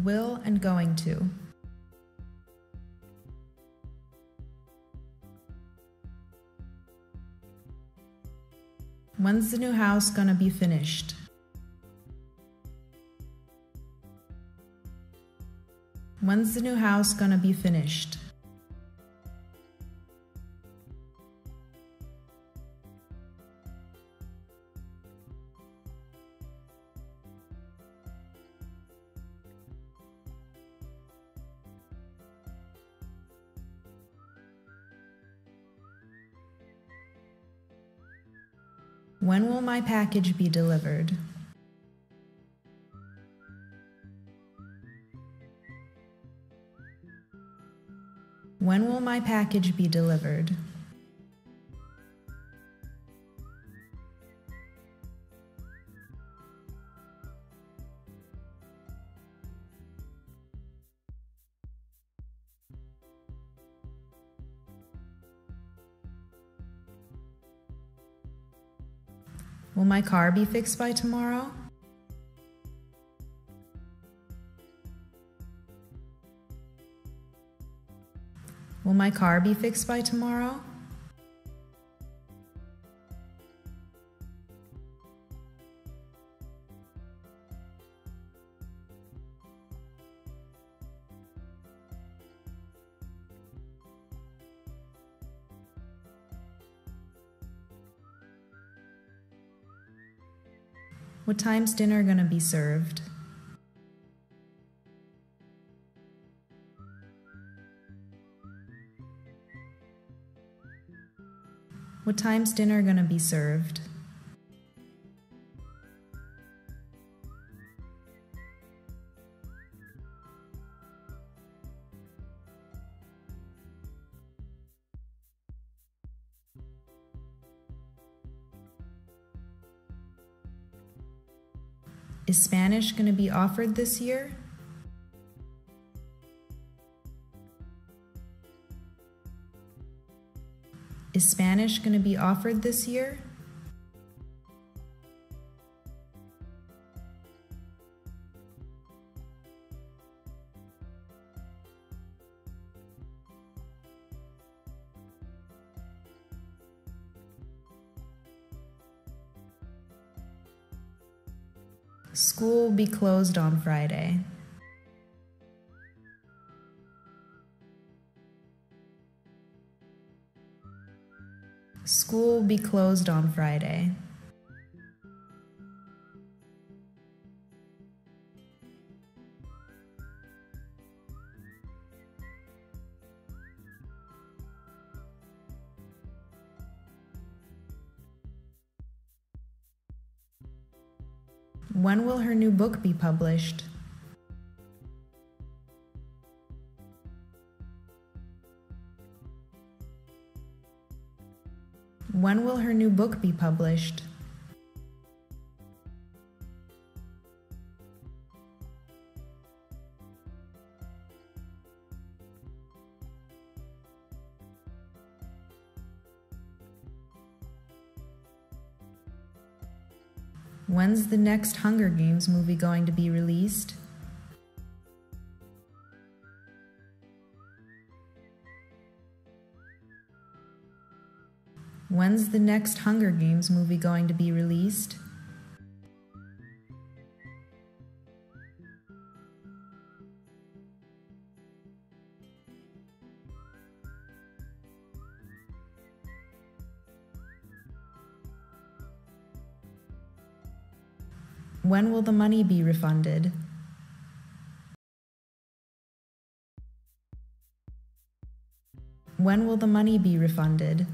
will and going to. When's the new house gonna be finished? When's the new house gonna be finished? When will my package be delivered? When will my package be delivered? Will my car be fixed by tomorrow? Will my car be fixed by tomorrow? What time's dinner gonna be served? What time's dinner gonna be served? Is Spanish gonna be offered this year? Is Spanish gonna be offered this year? School will be closed on Friday. School will be closed on Friday. When will her new book be published? When will her new book be published? When's the next Hunger Games movie going to be released? When's the next Hunger Games movie going to be released? When will the money be refunded? When will the money be refunded?